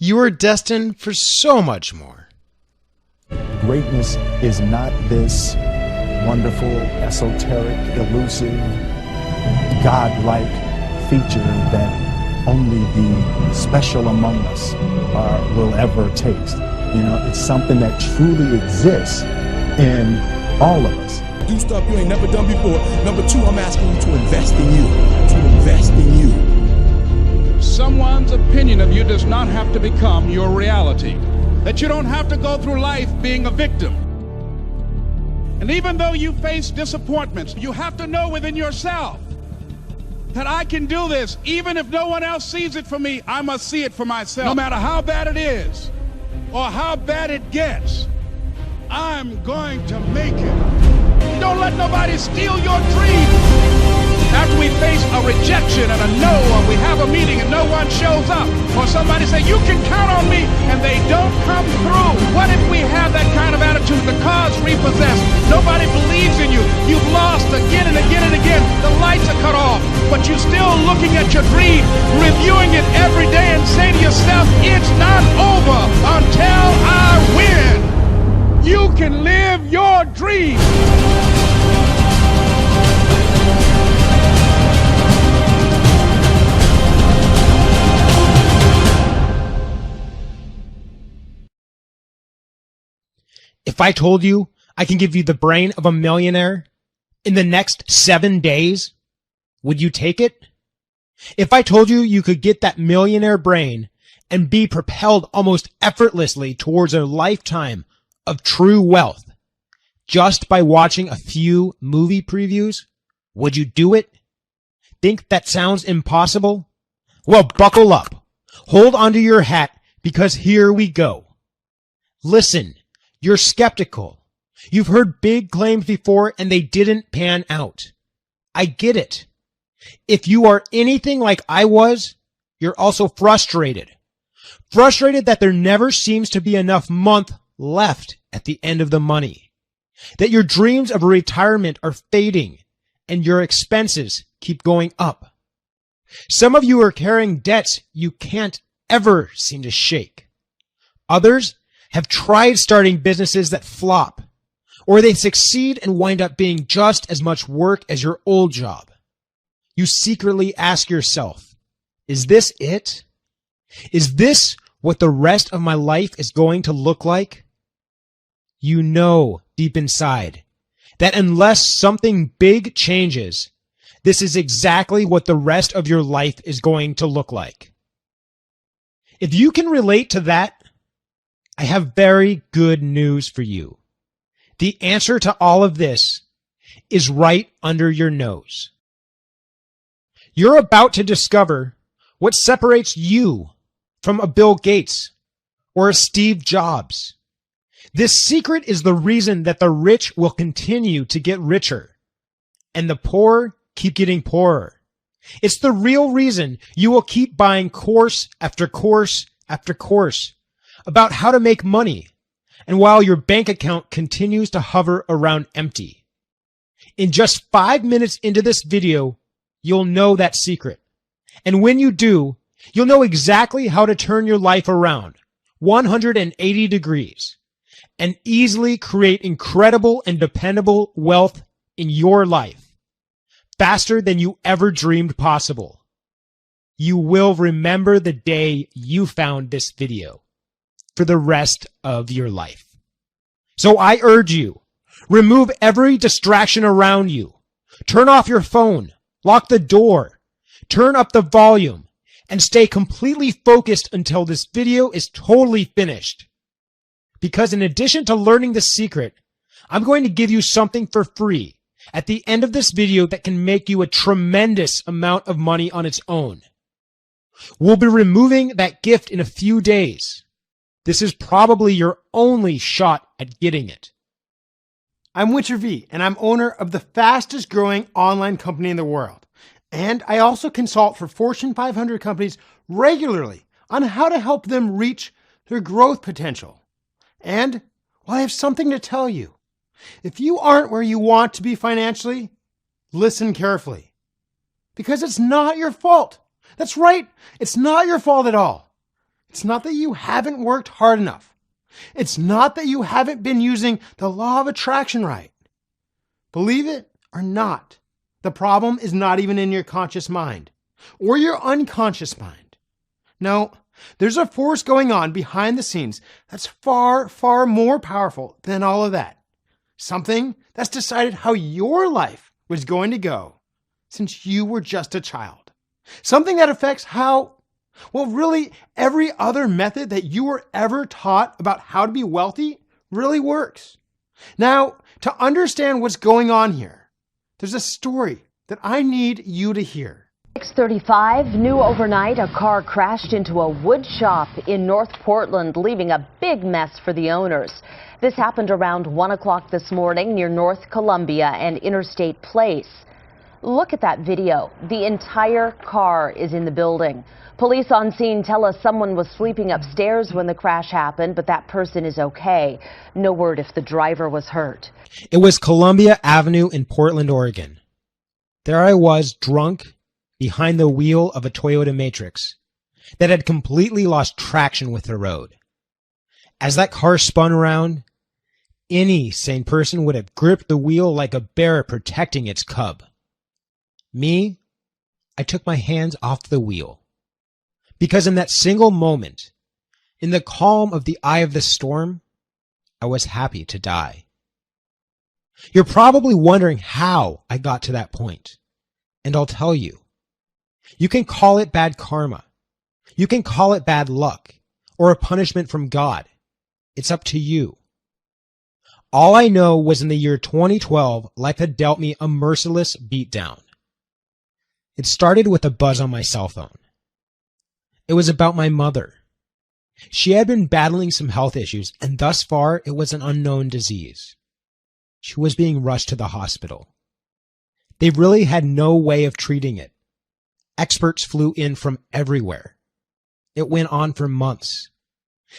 You are destined for so much more. Greatness is not this wonderful, esoteric, elusive, godlike feature that only the special among us will ever taste. You know, it's something that truly exists in all of us. Do stuff you ain't never done before. Number two, I'm asking you to invest in you. To invest in you. Someone's opinion of you does not have to become your reality. That you don't have to go through life being a victim. And even though you face disappointments, you have to know within yourself that I can do this. Even if no one else sees it for me, I must see it for myself. No matter how bad it is or how bad it gets, I'm going to make it. Don't let nobody steal your dream. After we face a rejection and a no, or we have a meeting and no one shows up, or somebody say, you can count on me, and they don't come through. What if we have that kind of attitude? The car's repossessed. Nobody believes in you. You've lost again and again and again. The lights are cut off, but you're still looking at your dream, reviewing it every day, and say to yourself, it's not over until I win. You can live your dream. If I told you I can give you the brain of a millionaire in the next 7 days, would you take it? If I told you you could get that millionaire brain and be propelled almost effortlessly towards a lifetime of true wealth just by watching a few movie previews, would you do it? Think that sounds impossible? Well, buckle up. Hold onto your hat because here we go. Listen. You're skeptical. You've heard big claims before and they didn't pan out. I get it. If you are anything like I was, you're also frustrated. Frustrated that there never seems to be enough month left at the end of the money. That your dreams of retirement are fading and your expenses keep going up. Some of you are carrying debts you can't ever seem to shake. Others have tried starting businesses that flop, or they succeed and wind up being just as much work as your old job. You secretly ask yourself, is this it? Is this what the rest of my life is going to look like? You know deep inside that unless something big changes, this is exactly what the rest of your life is going to look like. If you can relate to that, I have very good news for you. The answer to all of this is right under your nose. You're about to discover what separates you from a Bill Gates or a Steve Jobs. This secret is the reason that the rich will continue to get richer and the poor keep getting poorer. It's the real reason you will keep buying course after course after course about how to make money, and while your bank account continues to hover around empty. In just 5 minutes into this video, you'll know that secret. And when you do, you'll know exactly how to turn your life around 180 degrees and easily create incredible and dependable wealth in your life, faster than you ever dreamed possible. You will remember the day you found this video for the rest of your life. So I urge you, remove every distraction around you. Turn off your phone, lock the door, turn up the volume, and stay completely focused until this video is totally finished. Because in addition to learning the secret, I'm going to give you something for free at the end of this video that can make you a tremendous amount of money on its own. We'll be removing that gift in a few days. This is probably your only shot at getting it. I'm Winter V, and I'm owner of the fastest growing online company in the world. And I also consult for Fortune 500 companies regularly on how to help them reach their growth potential. And, well, I have something to tell you. If you aren't where you want to be financially, listen carefully. Because it's not your fault. That's right, it's not your fault at all. It's not that you haven't worked hard enough. It's not that you haven't been using the law of attraction right. Believe it or not, the problem is not even in your conscious mind or your unconscious mind. No, there's a force going on behind the scenes that's far, far more powerful than all of that. Something that's decided how your life was going to go since you were just a child. Something that affects how, well, really every other method that you were ever taught about how to be wealthy really works. Now, to understand what's going on here, there's a story that I need you to hear. 6:35, new overnight, a car crashed into a wood shop in North Portland, leaving a big mess for the owners. This happened around 1 o'clock this morning near North Columbia and Interstate Place. Look at that video. The entire car is in the building. Police on scene tell us someone was sleeping upstairs when the crash happened, but that person is okay. No word if the driver was hurt. It was Columbia Avenue in Portland, Oregon. There I was, drunk, behind the wheel of a Toyota Matrix that had completely lost traction with the road. As that car spun around, any sane person would have gripped the wheel like a bear protecting its cub. Me, I took my hands off the wheel. Because in that single moment, in the calm of the eye of the storm, I was happy to die. You're probably wondering how I got to that point, and I'll tell you. You can call it bad karma. You can call it bad luck or a punishment from God. It's up to you. All I know was in the year 2012, life had dealt me a merciless beatdown. It started with a buzz on my cell phone. It was about my mother. She had been battling some health issues, and thus far it was an unknown disease. She was being rushed to the hospital. They really had no way of treating it. Experts flew in from everywhere. It went on for months,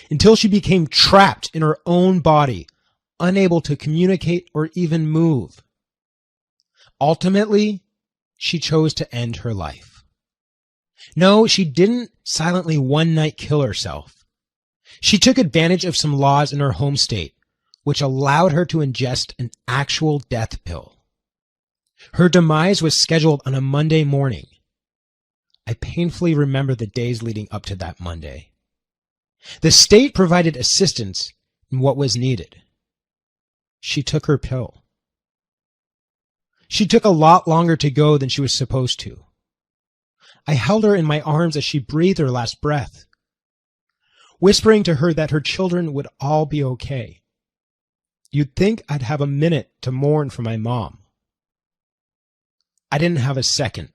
until she became trapped in her own body, unable to communicate or even move. Ultimately, she chose to end her life. No, she didn't silently one night kill herself. She took advantage of some laws in her home state, which allowed her to ingest an actual death pill. Her demise was scheduled on a Monday morning. I painfully remember the days leading up to that Monday. The state provided assistance in what was needed. She took her pill. She took a lot longer to go than she was supposed to. I held her in my arms as she breathed her last breath, whispering to her that her children would all be okay. You'd think I'd have a minute to mourn for my mom. I didn't have a second.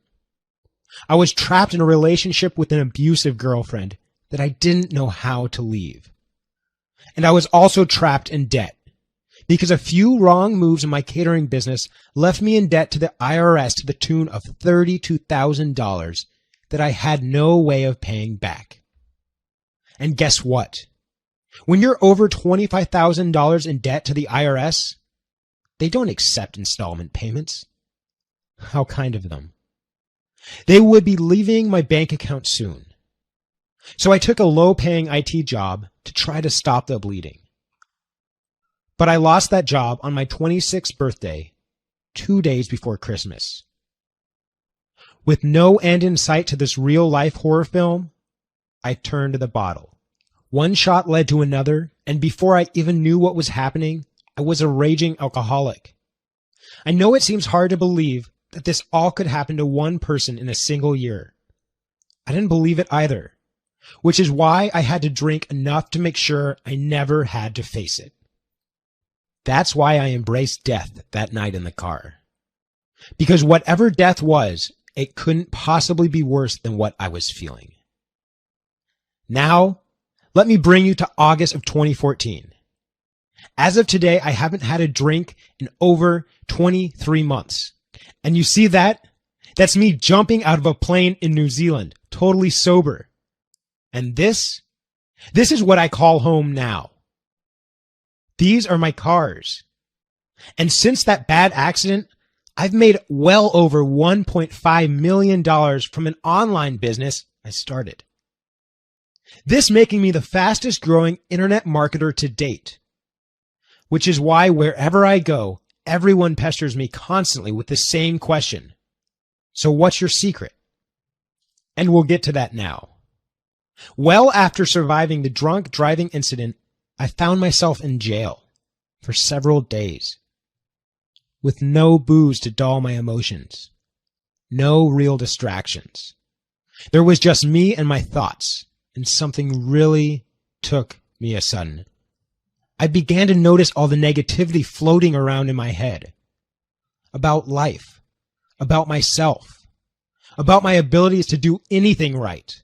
I was trapped in a relationship with an abusive girlfriend that I didn't know how to leave. And I was also trapped in debt because a few wrong moves in my catering business left me in debt to the IRS to the tune of $32,000 that I had no way of paying back. And guess what? When you're over $25,000 in debt to the IRS, they don't accept installment payments. How kind of them. They would be leaving my bank account soon. So I took a low-paying IT job to try to stop the bleeding. But I lost that job on my 26th birthday, 2 days before Christmas. With no end in sight to this real-life horror film, I turned to the bottle. One shot led to another, and before I even knew what was happening, I was a raging alcoholic. I know it seems hard to believe that this all could happen to one person in a single year. I didn't believe it either, which is why I had to drink enough to make sure I never had to face it. That's why I embraced death that night in the car. Because whatever death was, it couldn't possibly be worse than what I was feeling. Now, let me bring you to August of 2014. As of today, I haven't had a drink in over 23 months. And you see that? That's me jumping out of a plane in New Zealand, totally sober. And this is what I call home now. These are my cars. And since that bad accident, I've made well over $1.5 million from an online business I started. This making me the fastest growing internet marketer to date, which is why wherever I go, everyone pesters me constantly with the same question. So what's your secret? And we'll get to that now. Well, after surviving the drunk driving incident, I found myself in jail for several days with no booze to dull my emotions, no real distractions. There was just me and my thoughts, and something really took me a sudden. I began to notice all the negativity floating around in my head about life, about myself, about my abilities to do anything right,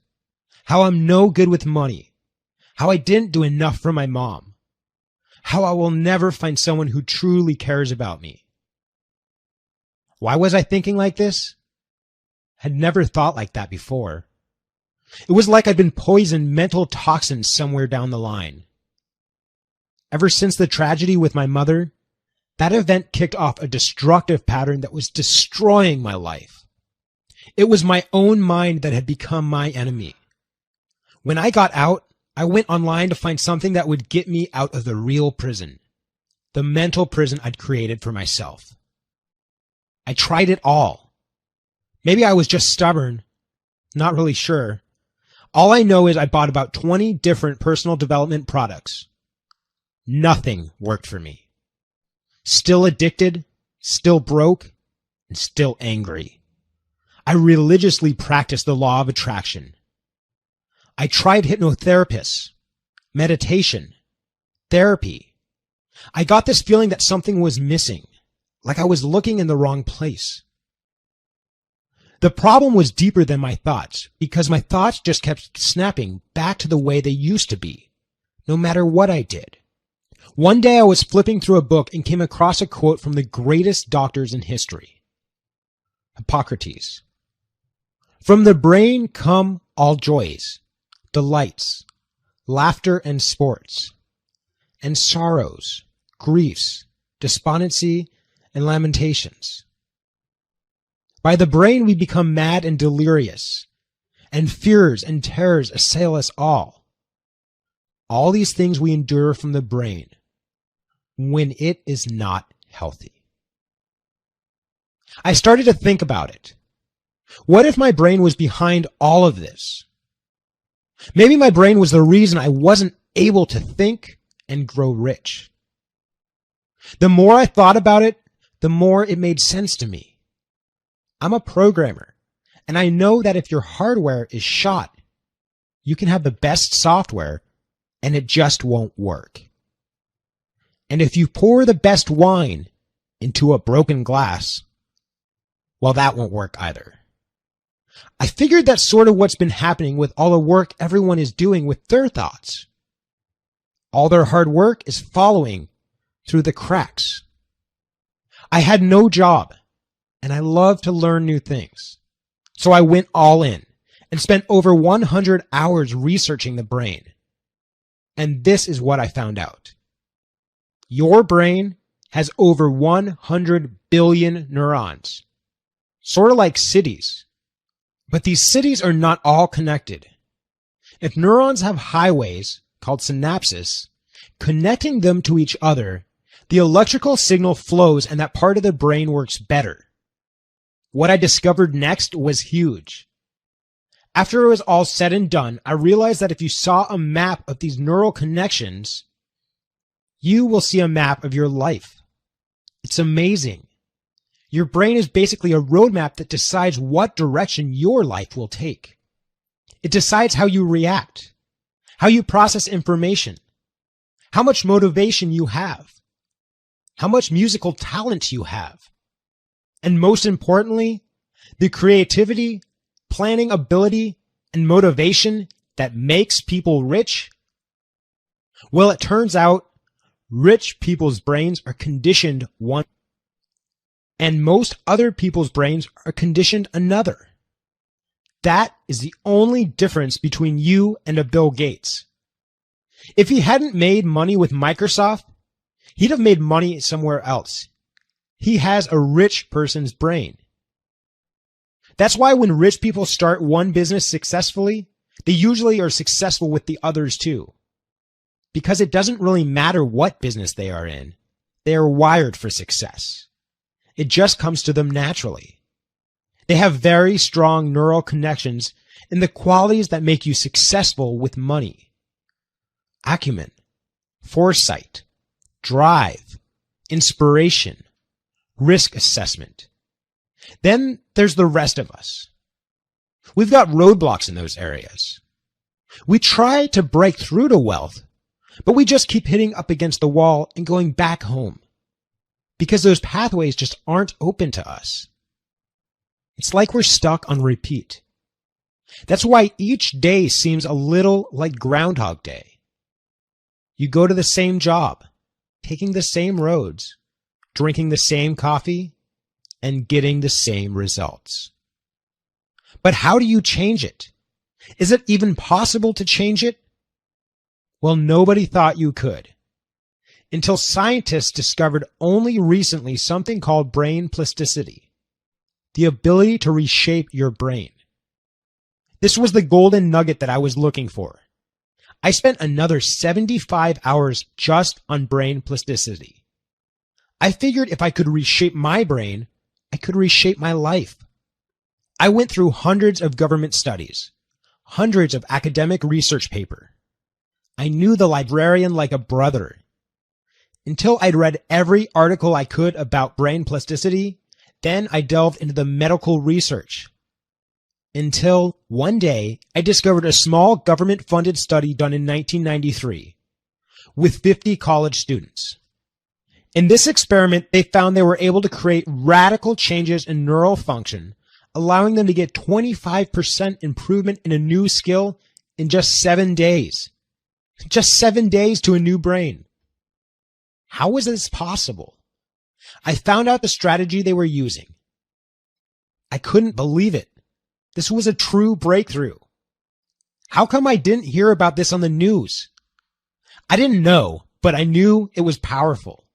how I'm no good with money, how I didn't do enough for my mom, how I will never find someone who truly cares about me. Why was I thinking like this? I had never thought like that before. It was like I'd been poisoned mental toxins somewhere down the line. Ever since the tragedy with my mother, that event kicked off a destructive pattern that was destroying my life. It was my own mind that had become my enemy. When I got out, I went online to find something that would get me out of the real prison, the mental prison I'd created for myself. I tried it all. Maybe I was just stubborn, not really sure. All I know is I bought about 20 different personal development products. Nothing worked for me. Still addicted, still broke, and still angry. I religiously practiced the law of attraction. I tried hypnotherapists, meditation, therapy. I got this feeling that something was missing, like I was looking in the wrong place. The problem was deeper than my thoughts, because my thoughts just kept snapping back to the way they used to be, no matter what I did. One day I was flipping through a book and came across a quote from the greatest doctors in history, Hippocrates. From the brain come all joys, delights, laughter and sports, and sorrows, griefs, despondency, and lamentations. By the brain we become mad and delirious, and fears and terrors assail us all. All these things we endure from the brain when it is not healthy. I started to think about it. What if my brain was behind all of this? Maybe my brain was the reason I wasn't able to think and grow rich. The more I thought about it, the more it made sense to me. I'm a programmer, and I know that if your hardware is shot, you can have the best software, and it just won't work. And if you pour the best wine into a broken glass, well, that won't work either. I figured that's sort of what's been happening with all the work everyone is doing with their thoughts. All their hard work is following through the cracks. I had no job, and I love to learn new things. So I went all in and spent over 100 hours researching the brain. And this is what I found out. Your brain has over 100 billion neurons, sort of like cities. But these cities are not all connected. If neurons have highways, called synapses, connecting them to each other, the electrical signal flows and that part of the brain works better. What I discovered next was huge. After it was all said and done, I realized that if you saw a map of these neural connections, you will see a map of your life. It's amazing. Your brain is basically a roadmap that decides what direction your life will take. It decides how you react, how you process information, how much motivation you have, how much musical talent you have, and most importantly, the creativity, planning ability, and motivation that makes people rich. Well, it turns out rich people's brains are conditioned one, and most other people's brains are conditioned another. That is the only difference between you and a Bill Gates. If he hadn't made money with Microsoft, he'd have made money somewhere else. He has a rich person's brain. That's why when rich people start one business successfully, They usually are successful with the others too. Because it doesn't really matter what business they are in, they are wired for success. It just comes to them naturally. They have very strong neural connections in the qualities that make you successful with money. Acumen, foresight, drive, inspiration, risk assessment. Then there's the rest of us. We've got roadblocks in those areas. We try to break through to wealth, but we just keep hitting up against the wall and going back home because those pathways just aren't open to us. It's like we're stuck on repeat. That's why each day seems a little like Groundhog Day. You go to the same job, taking the same roads, drinking the same coffee, and getting the same results. But how do you change it? Is it even possible to change it? Well, nobody thought you could, until scientists discovered only recently something called brain plasticity, the ability to reshape your brain. This was the golden nugget that I was looking for. I spent another 75 hours just on brain plasticity. I figured if I could reshape my brain, I could reshape my life. I went through hundreds of government studies, hundreds of academic research papers. I knew the librarian like a brother. Until I'd read every article I could about brain plasticity, then I delved into the medical research. Until one day, I discovered a small government-funded study done in 1993 with 50 college students. In this experiment, they found they were able to create radical changes in neural function, allowing them to get 25% improvement in a new skill in just 7 days. Just 7 days to a new brain. How was this possible? I found out the strategy they were using. I couldn't believe it. This was a true breakthrough. How come I didn't hear about this on the news? I didn't know, but I knew it was powerful.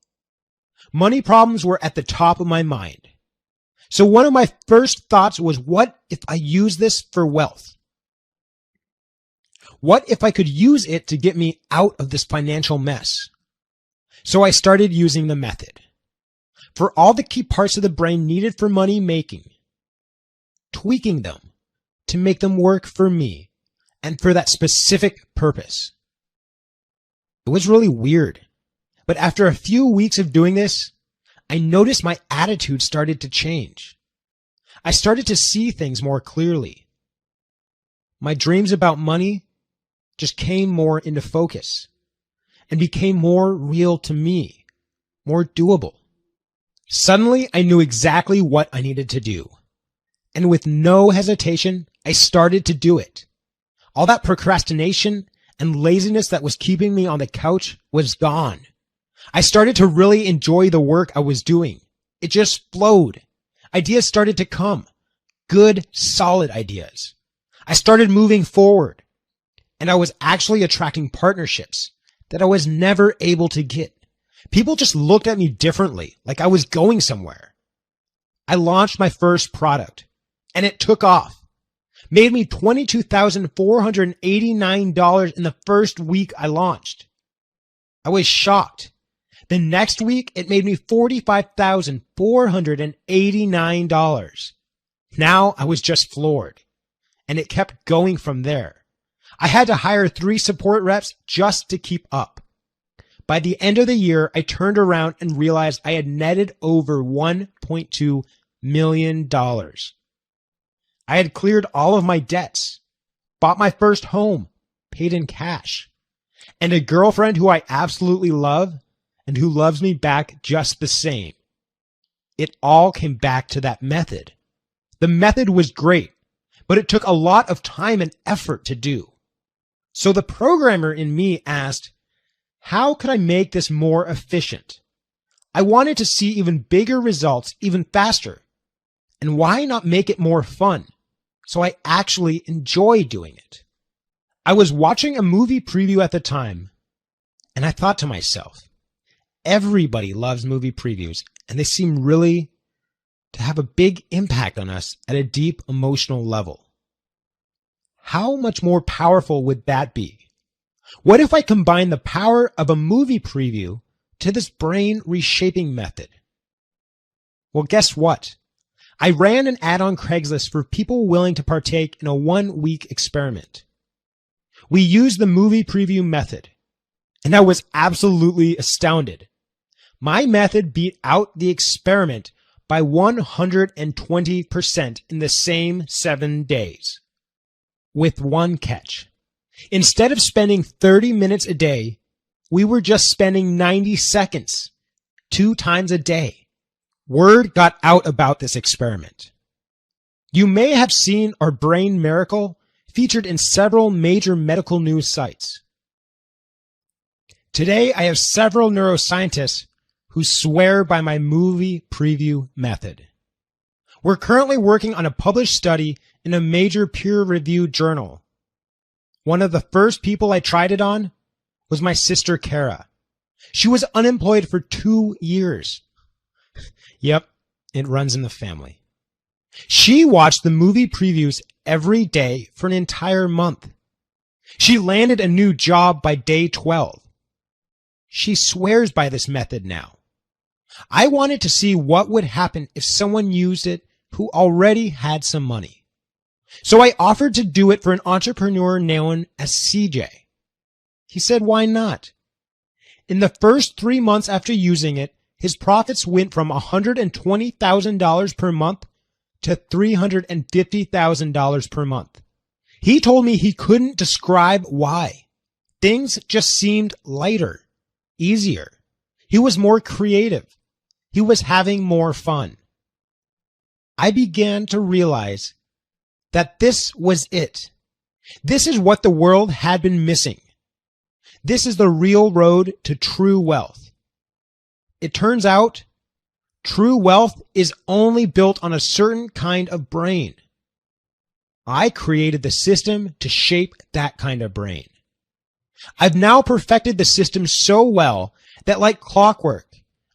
Money problems were at the top of my mind. So one of my first thoughts was, what if I use this for wealth? What if I could use it to get me out of this financial mess? So I started using the method for all the key parts of the brain needed for money making, tweaking them to make them work for me and for that specific purpose. It was really weird, but after a few weeks of doing this, I noticed my attitude started to change. I started to see things more clearly. My dreams about money just came more into focus and became more real to me, more doable. Suddenly, I knew exactly what I needed to do. And with no hesitation, I started to do it. All that procrastination and laziness that was keeping me on the couch was gone. I started to really enjoy the work I was doing. It just flowed. Ideas started to come. Good, solid ideas. I started moving forward. And I was actually attracting partnerships that I was never able to get. People just looked at me differently, like I was going somewhere. I launched my first product, and it took off. Made me $22,489 in the first week I launched. I was shocked. The next week, it made me $45,489. Now I was just floored, and it kept going from there. I had to hire 3 support reps just to keep up. By the end of the year, I turned around and realized I had netted over $1.2 million. I had cleared all of my debts, bought my first home, paid in cash, and a girlfriend who I absolutely love and who loves me back just the same. It all came back to that method. The method was great, but it took a lot of time and effort to do. So the programmer in me asked, how could I make this more efficient? I wanted to see even bigger results even faster. And why not make it more fun? So I actually enjoy doing it. I was watching a movie preview at the time, and I thought to myself, everybody loves movie previews, and they seem really to have a big impact on us at a deep emotional level. How much more powerful would that be? What if I combine the power of a movie preview to this brain reshaping method? Well, guess what? I ran an ad on Craigslist for people willing to partake in a 1-week experiment. We used the movie preview method, and I was absolutely astounded. My method beat out the experiment by 120% in the same 7 days. With one catch. Instead of spending 30 minutes a day, we were just spending 90 seconds, 2 times a day. Word got out about this experiment. You may have seen our brain miracle featured in several major medical news sites. Today, I have several neuroscientists who swear by my movie preview method. We're currently working on a published study in a major peer-reviewed journal. One of the first people I tried it on was my sister Kara. She was unemployed for 2 years. Yep, it runs in the family. She watched the movie previews every day for an entire month. She landed a new job by day 12. She swears by this method now. I wanted to see what would happen if someone used it who already had some money. So I offered to do it for an entrepreneur known as CJ. He said, why not? In the first 3 months after using it, his profits went from $120,000 per month to $350,000 per month. He told me he couldn't describe why. Things just seemed lighter, easier. He was more creative. He was having more fun. I began to realize that this was it. This is what the world had been missing. This is the real road to true wealth. It turns out, true wealth is only built on a certain kind of brain. I created the system to shape that kind of brain. I've now perfected the system so well that, like clockwork,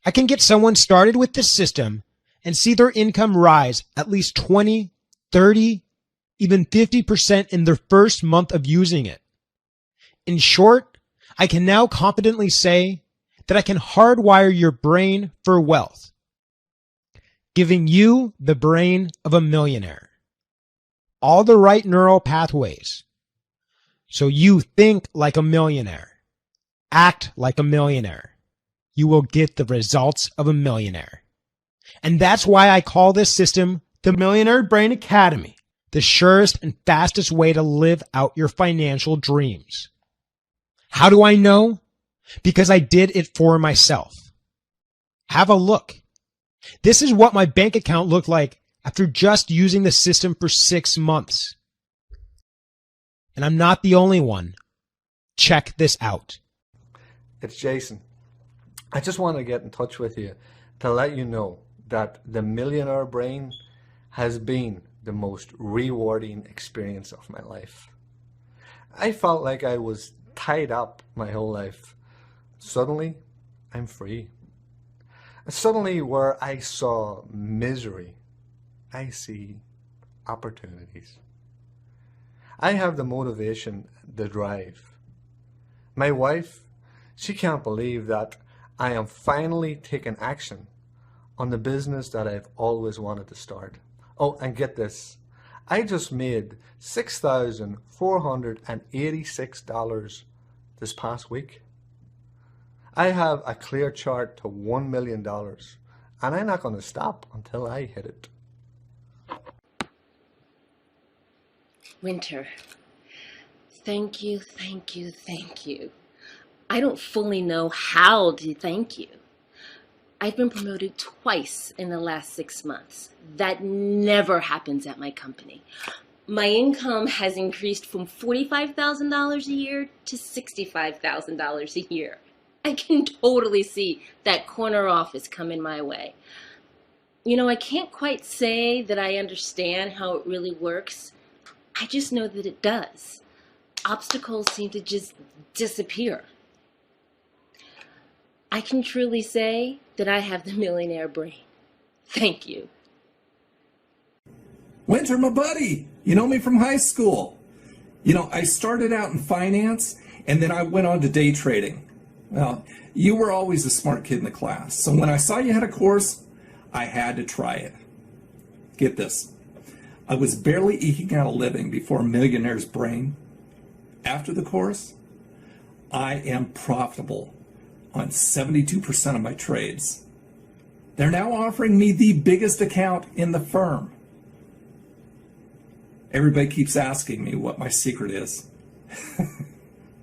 I can get someone started with this system and see their income rise at least 20, 30, even 50% in their first month of using it. In short, I can now confidently say that I can hardwire your brain for wealth, giving you the brain of a millionaire. All the right neural pathways. So you think like a millionaire, act like a millionaire. You will get the results of a millionaire. And that's why I call this system the Millionaire Brain Academy, the surest and fastest way to live out your financial dreams. How do I know? Because I did it for myself. Have a look. This is what my bank account looked like after just using the system for 6 months. And I'm not the only one. Check this out. It's Jason. I just want to get in touch with you to let you know that the Millionaire Brain has been the most rewarding experience of my life. I felt like I was tied up my whole life. Suddenly, I'm free. Suddenly, where I saw misery, I see opportunities. I have the motivation, the drive. My wife, she can't believe that I am finally taking action on the business that I've always wanted to start. Oh, and get this. I just made $6,486 this past week. I have a clear chart to $1 million, and I'm not going to stop until I hit it. Winter, thank you, thank you, thank you. I don't fully know how to thank you. I've been promoted twice in the last 6 months. That never happens at my company. My income has increased from $45,000 a year to $65,000 a year. I can totally see that corner office coming my way. You know, I can't quite say that I understand how it really works. I just know that it does. Obstacles seem to just disappear. I can truly say that I have the millionaire brain. Thank you. Winter, my buddy. You know me from high school. You know, I started out in finance and then I went on to day trading. Well, you were always a smart kid in the class. So when I saw you had a course, I had to try it. Get this. I was barely eking out a living before Millionaire's Brain. After the course, I am profitable on 72% of my trades. They're now offering me the biggest account in the firm. Everybody keeps asking me what my secret is.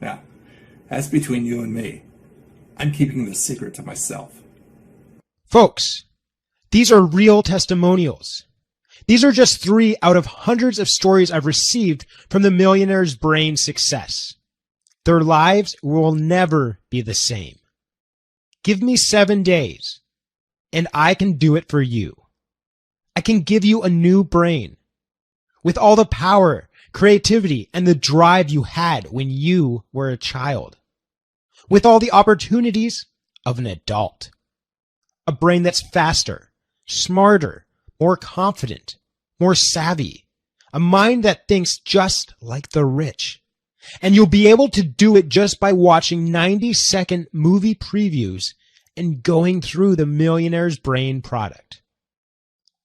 Now, that's between you and me. I'm keeping the secret to myself. Folks, these are real testimonials. These are just 3 out of hundreds of stories I've received from the Millionaire's Brain success. Their lives will never be the same. Give me 7 days, and I can do it for you. I can give you a new brain with all the power, creativity, and the drive you had when you were a child, with all the opportunities of an adult. A brain that's faster, smarter, more confident, more savvy, a mind that thinks just like the rich. And you'll be able to do it just by watching 90-second movie previews and going through the Millionaire's Brain product.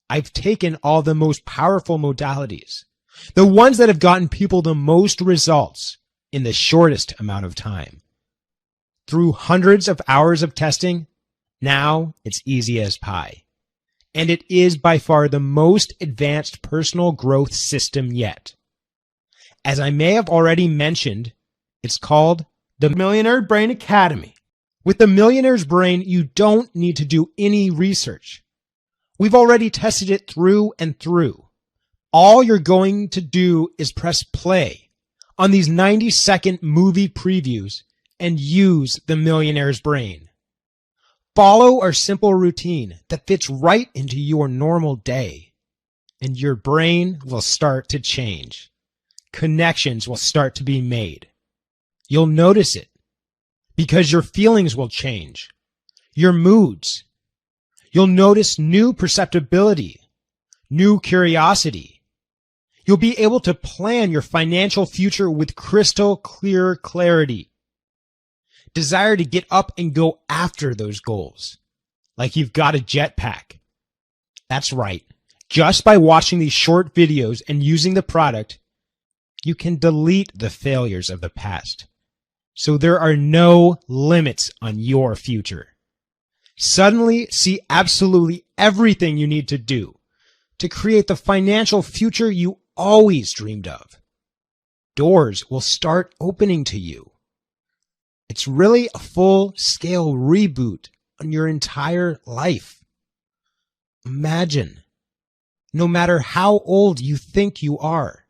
I've taken all the most powerful modalities, the ones that have gotten people the most results in the shortest amount of time. Through hundreds of hours of testing, now it's easy as pie. And it is by far the most advanced personal growth system yet. As I may have already mentioned, it's called the Millionaire Brain Academy. With the Millionaire's Brain, you don't need to do any research. We've already tested it through and through. All you're going to do is press play on these 90-second movie previews and use the Millionaire's Brain. Follow our simple routine that fits right into your normal day, and your brain will start to change. Connections will start to be made. You'll notice it because your feelings will change, your moods. You'll notice new perceptibility, new curiosity. You'll be able to plan your financial future with crystal clear clarity. Desire to get up and go after those goals, like you've got a jetpack. That's right. Just by watching these short videos and using the product, you can delete the failures of the past. So there are no limits on your future. Suddenly see absolutely everything you need to do to create the financial future you always dreamed of. Doors will start opening to you. It's really a full-scale reboot on your entire life. Imagine, no matter how old you think you are,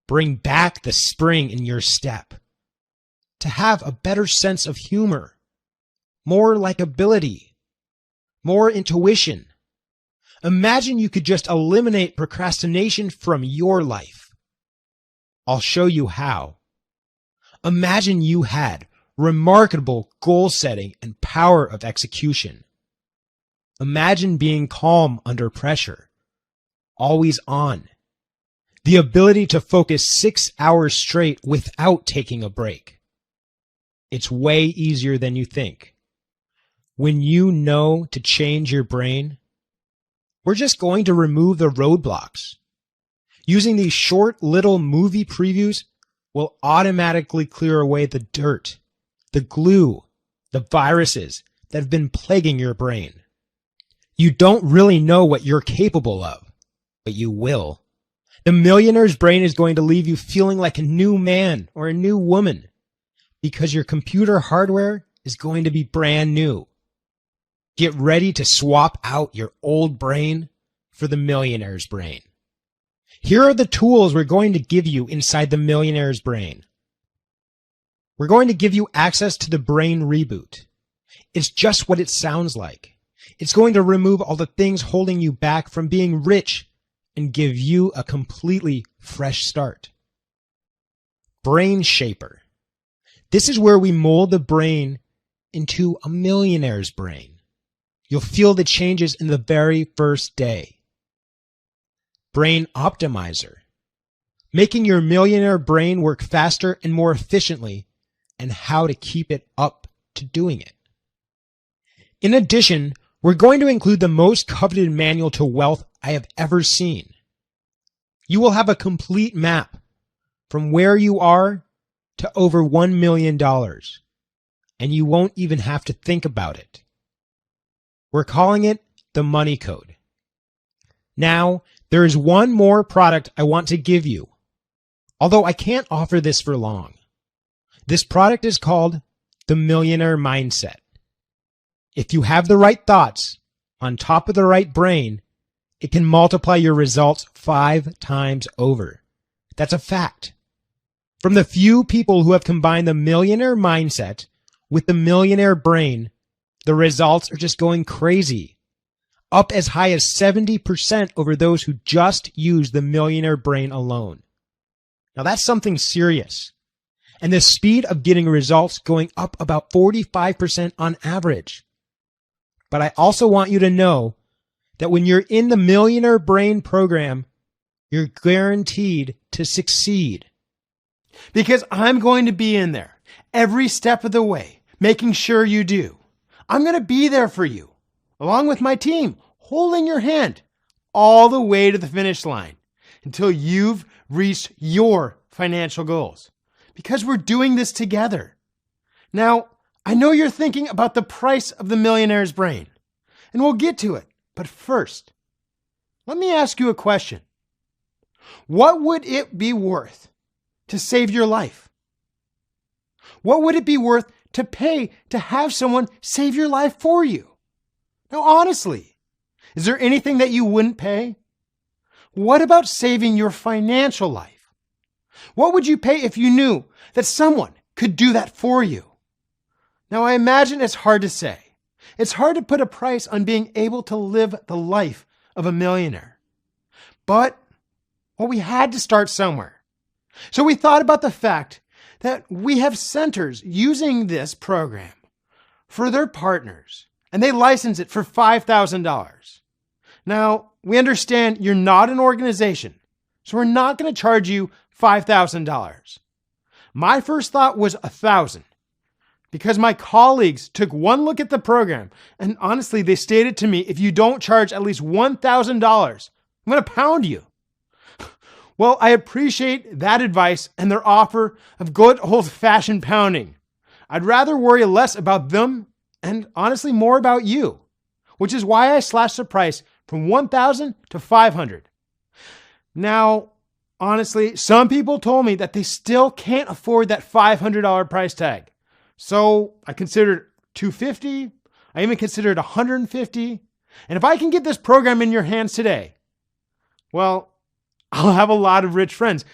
bring back the spring in your step, to have a better sense of humor, more likability, more intuition. Imagine you could just eliminate procrastination from your life. I'll show you how. Imagine you had remarkable goal setting and power of execution. Imagine being calm under pressure, always on. The ability to focus 6 hours straight without taking a break. It's way easier than you think. When you know to change your brain, we're just going to remove the roadblocks. Using these short little movie previews will automatically clear away the dirt, the glue, the viruses that have been plaguing your brain. You don't really know what you're capable of, but you will. The Millionaire's Brain is going to leave you feeling like a new man or a new woman because your computer hardware is going to be brand new. Get ready to swap out your old brain for the Millionaire's Brain. Here are the tools we're going to give you inside the Millionaire's Brain. We're going to give you access to the Brain Reboot. It's just what it sounds like. It's going to remove all the things holding you back from being rich and give you a completely fresh start. Brain Shaper. This is where we mold the brain into a millionaire's brain. You'll feel the changes in the very first day. Brain Optimizer. making your millionaire brain work faster and more efficiently, and how to keep it up to doing it. In addition, we're going to include the most coveted manual to wealth I have ever seen. You will have a complete map from where you are to over $1 million, and you won't even have to think about it. We're calling it the Money Code. Now, there is one more product I want to give you, although I can't offer this for long. This product is called the Millionaire Mindset. If you have the right thoughts on top of the right brain, it can multiply your results 5 times over. That's a fact. From the few people who have combined the millionaire mindset with the millionaire brain, the results are just going crazy. Up as high as 70% over those who just use the millionaire brain alone. Now that's something serious. And the speed of getting results going up about 45% on average. But I also want you to know that when you're in the Millionaire Brain program, you're guaranteed to succeed. Because I'm going to be in there every step of the way, making sure you do. I'm going to be there for you, along with my team, holding your hand all the way to the finish line until you've reached your financial goals. Because we're doing this together. Now, I know you're thinking about the price of the millionaire's brain, and we'll get to it. But first, let me ask you a question. What would it be worth to save your life? What would it be worth to pay to have someone save your life for you? Now, honestly, is there anything that you wouldn't pay? What about saving your financial life? What would you pay if you knew that someone could do that for you? Now, I imagine it's hard to say. It's hard to put a price on being able to live the life of a millionaire. But, well, we had to start somewhere. So we thought about the fact that we have centers using this program for their partners, and they license it for $5,000. Now, we understand you're not an organization, so we're not going to charge you $5,000. My first thought was $1,000 because my colleagues took one look at the program and honestly, they stated to me, if you don't charge at least $1,000, I'm going to pound you. Well, I appreciate that advice and their offer of good old-fashioned pounding. I'd rather worry less about them and honestly more about you, which is why I slashed the price from $1,000 to $500. Now, honestly, some people told me that they still can't afford that $500 price tag. So I considered $250. I even considered $150. And if I can get this program in your hands today, well, I'll have a lot of rich friends.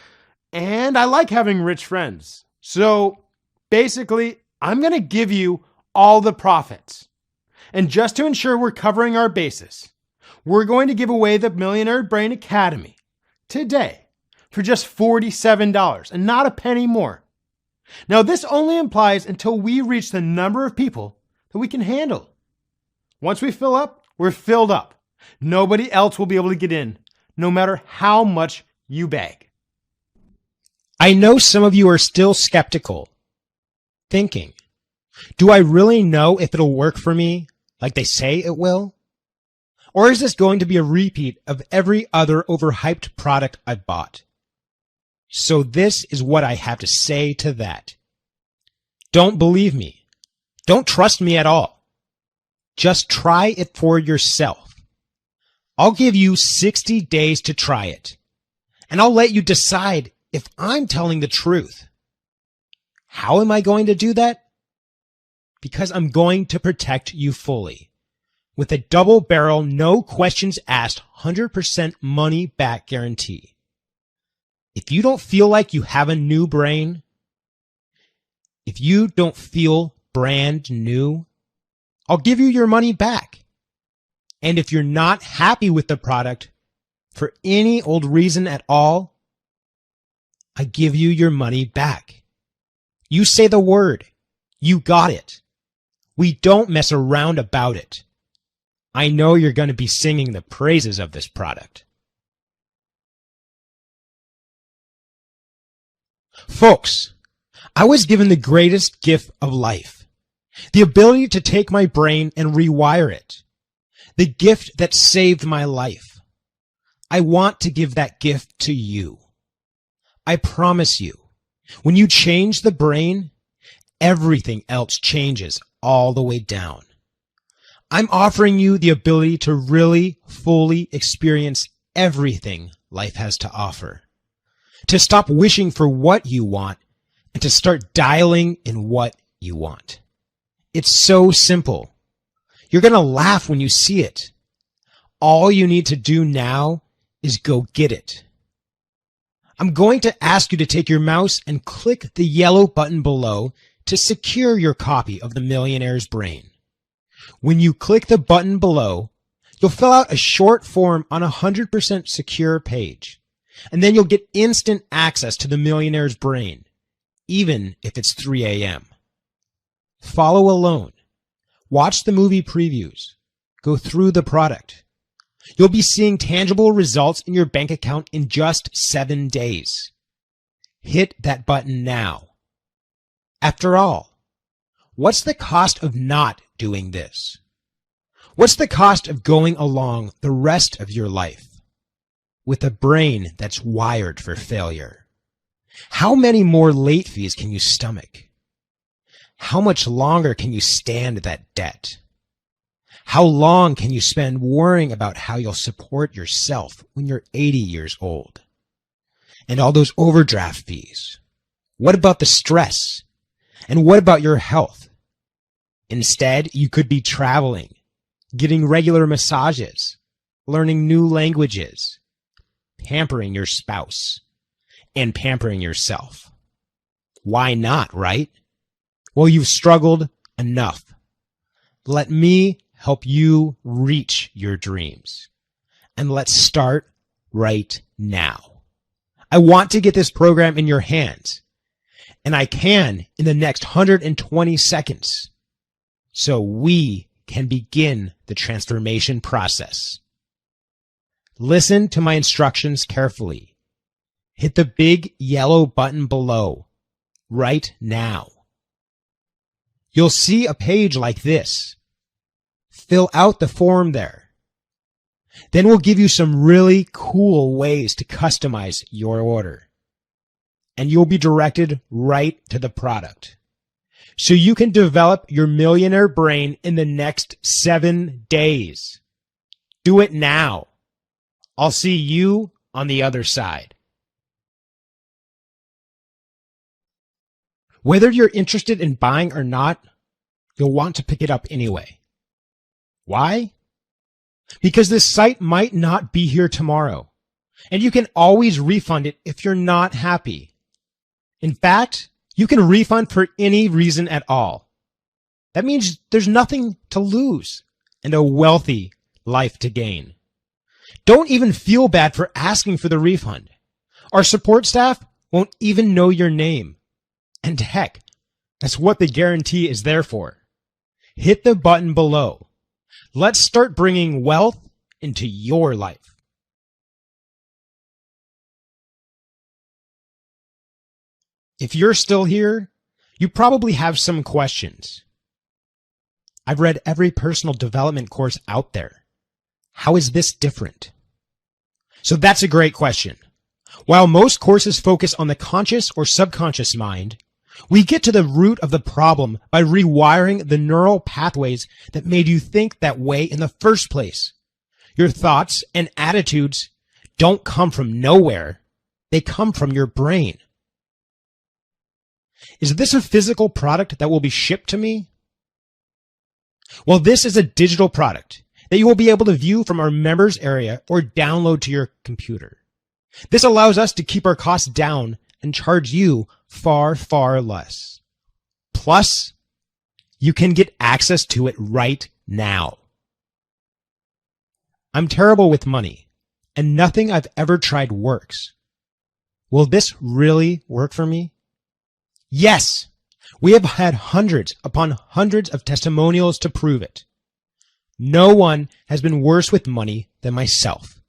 And I like having rich friends. So basically, I'm going to give you all the profits. And just to ensure we're covering our bases, we're going to give away the Millionaire Brain Academy today for just $47 and not a penny more. Now, this only applies until we reach the number of people that we can handle. Once we fill up, we're filled up. Nobody else will be able to get in, no matter how much you beg. I know some of you are still skeptical, thinking, do I really know if it'll work for me like they say it will? Or is this going to be a repeat of every other overhyped product I've bought? So this is what I have to say to that. Don't believe me. Don't trust me at all. Just try it for yourself. I'll give you 60 days to try it, and I'll let you decide if I'm telling the truth. How am I going to do that? Because I'm going to protect you fully with a double barrel, no questions asked, 100% money back guarantee. If you don't feel like you have a new brain, if you don't feel brand new, I'll give you your money back. And if you're not happy with the product for any old reason at all, I give you your money back. You say the word. You got it. We don't mess around about it. I know you're going to be singing the praises of this product. Folks, I was given the greatest gift of life, the ability to take my brain and rewire it, the gift that saved my life. I want to give that gift to you. I promise you, when you change the brain, everything else changes all the way down. I'm offering you the ability to really fully experience everything life has to offer, to stop wishing for what you want and to start dialing in what you want. It's so simple. You're going to laugh when you see it. All you need to do now is go get it. I'm going to ask you to take your mouse and click the yellow button below to secure your copy of The Millionaire's Brain. When you click the button below, you'll fill out a short form on a 100% secure page, and then you'll get instant access to The Millionaire's Brain, even if it's 3 a.m. Follow alone. Watch the movie previews. Go through the product. You'll be seeing tangible results in your bank account in just 7 days. Hit that button now. After all, what's the cost of not doing this? What's the cost of going along the rest of your life with a brain that's wired for failure? How many more late fees can you stomach? How much longer can you stand that debt? How long can you spend worrying about how you'll support yourself when you're 80 years old? And all those overdraft fees. What about the stress? And what about your health? Instead, you could be traveling, getting regular massages, learning new languages, pampering your spouse, and pampering yourself. Why not, right? Well, you've struggled enough. Let me help you reach your dreams. And let's start right now. I want to get this program in your hands, and I can in the next 120 seconds, so we can begin the transformation process. Listen to my instructions carefully. Hit the big yellow button below right now. You'll see a page like this. Fill out the form there. Then we'll give you some really cool ways to customize your order. And you'll be directed right to the product. So you can develop your millionaire brain in the next 7 days. Do it now. I'll see you on the other side. Whether you're interested in buying or not, you'll want to pick it up anyway. Why? Because this site might not be here tomorrow, and you can always refund it if you're not happy. In fact, you can refund for any reason at all. That means there's nothing to lose and a wealthy life to gain. Don't even feel bad for asking for the refund. Our support staff won't even know your name. And heck, that's what the guarantee is there for. Hit the button below. Let's start bringing wealth into your life. If you're still here, you probably have some questions. I've read every personal development course out there. How is this different? So that's a great question. While most courses focus on the conscious or subconscious mind, we get to the root of the problem by rewiring the neural pathways that made you think that way in the first place. Your thoughts and attitudes don't come from nowhere. They come from your brain. Is this a physical product that will be shipped to me? Well, this is a digital product that you will be able to view from our members area or download to your computer. This allows us to keep our costs down and charge you far, far less. Plus, you can get access to it right now. I'm terrible with money, and nothing I've ever tried works. Will this really work for me? Yes, we have had hundreds upon hundreds of testimonials to prove it. No one has been worse with money than myself.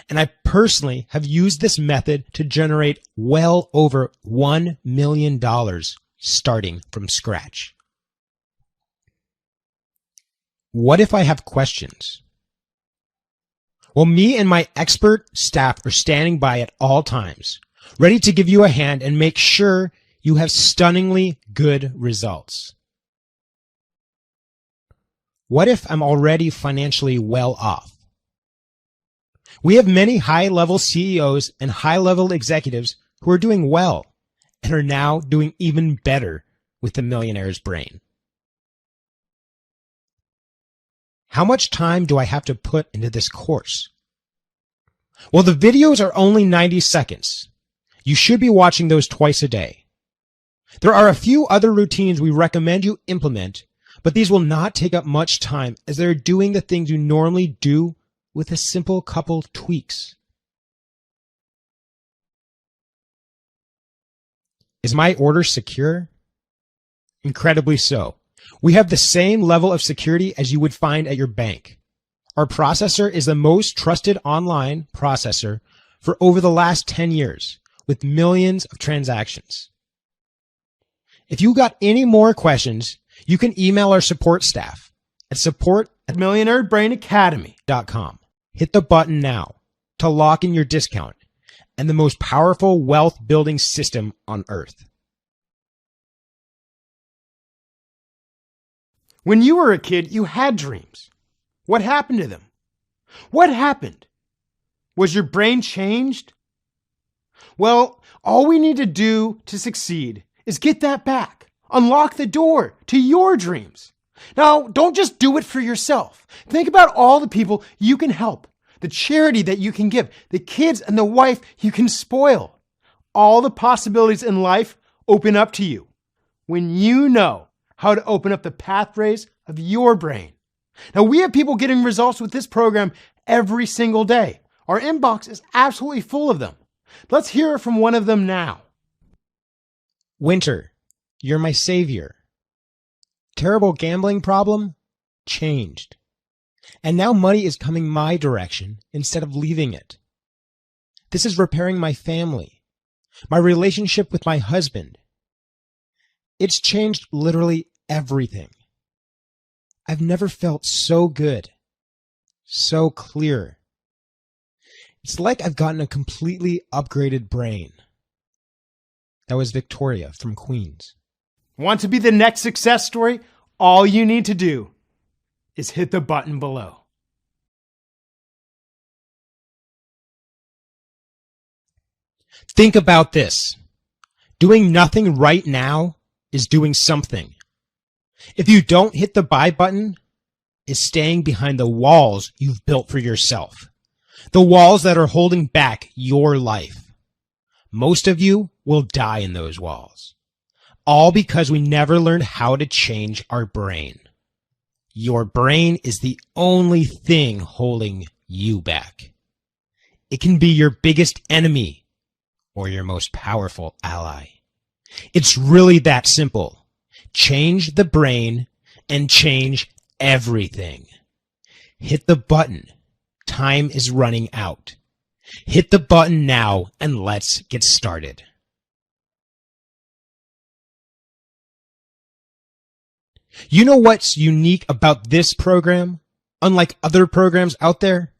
And I personally have used this method to generate well over $1 million starting from scratch. What if I have questions? Well, me and my expert staff are standing by at all times, ready to give you a hand and make sure you have stunningly good results. What if I'm already financially well off? We have many high-level CEOs and high-level executives who are doing well and are now doing even better with the millionaire's brain. How much time do I have to put into this course? Well, the videos are only 90 seconds. You should be watching those twice a day. There are a few other routines we recommend you implement, but these will not take up much time as they're doing the things you normally do with a simple couple tweaks. Is my order secure? Incredibly so. We have the same level of security as you would find at your bank. Our processor is the most trusted online processor for over the last 10 years, with millions of transactions. If you got any more questions, you can email our support staff at support@millionairebrainacademy.com. Hit the button now to lock in your discount and the most powerful wealth building system on earth. When you were a kid, you had dreams. What happened to them? What happened? Was your brain changed? Well, all we need to do to succeed is get that back. Unlock the door to your dreams. Now, don't just do it for yourself. Think about all the people you can help, the charity that you can give, the kids and the wife you can spoil. All the possibilities in life open up to you when you know how to open up the pathways of your brain. Now, we have people getting results with this program every single day. Our inbox is absolutely full of them. Let's hear from one of them now. Winter, you're my savior. Terrible gambling problem? Changed. And now money is coming my direction instead of leaving it. This is repairing my family, my relationship with my husband. It's changed literally everything. I've never felt so good, so clear. It's like I've gotten a completely upgraded brain. That was Victoria from Queens. Want to be the next success story? All you need to do is hit the button below. Think about this. Doing nothing right now is doing something. If you don't hit the buy button, it's staying behind the walls you've built for yourself. The walls that are holding back your life. Most of you will die in those walls. All because we never learned how to change our brain. Your brain is the only thing holding you back. It can be your biggest enemy or your most powerful ally. It's really that simple. Change the brain and change everything. Hit the button. Time is running out. Hit the button now and let's get started. You know what's unique about this program? Unlike other programs out there,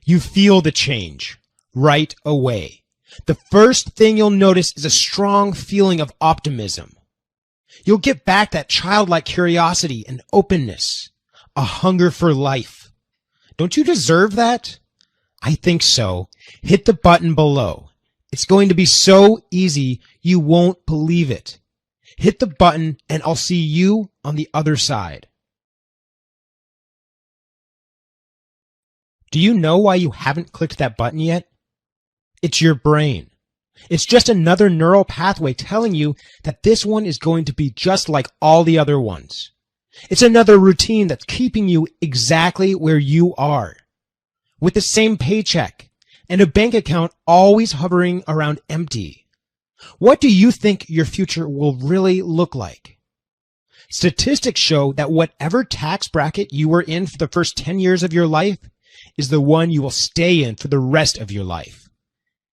you feel the change right away. The first thing you'll notice is a strong feeling of optimism. You'll get back that childlike curiosity and openness, a hunger for life. Don't you deserve that? I think so. Hit the button below. It's going to be so easy you won't believe it. Hit the button and I'll see you on the other side. Do you know why you haven't clicked that button yet? It's your brain. It's just another neural pathway telling you that this one is going to be just like all the other ones. It's another routine that's keeping you exactly where you are, with the same paycheck and a bank account always hovering around empty. What do you think your future will really look like? Statistics show that whatever tax bracket you were in for the first 10 years of your life is the one you will stay in for the rest of your life.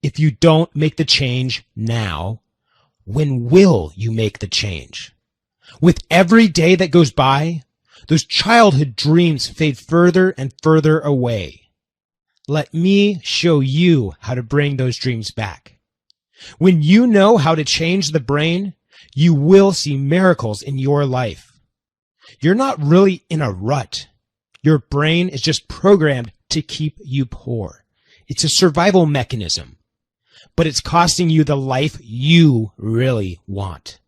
If you don't make the change now, when will you make the change? With every day that goes by, those childhood dreams fade further and further away. Let me show you how to bring those dreams back. When you know how to change the brain, you will see miracles in your life. You're not really in a rut. Your brain is just programmed to keep you poor. It's a survival mechanism, but it's costing you the life you really want.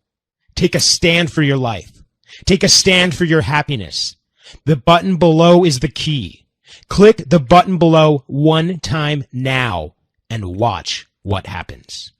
Take a stand for your life. Take a stand for your happiness. The button below is the key. Click the button below one time now and watch what happens.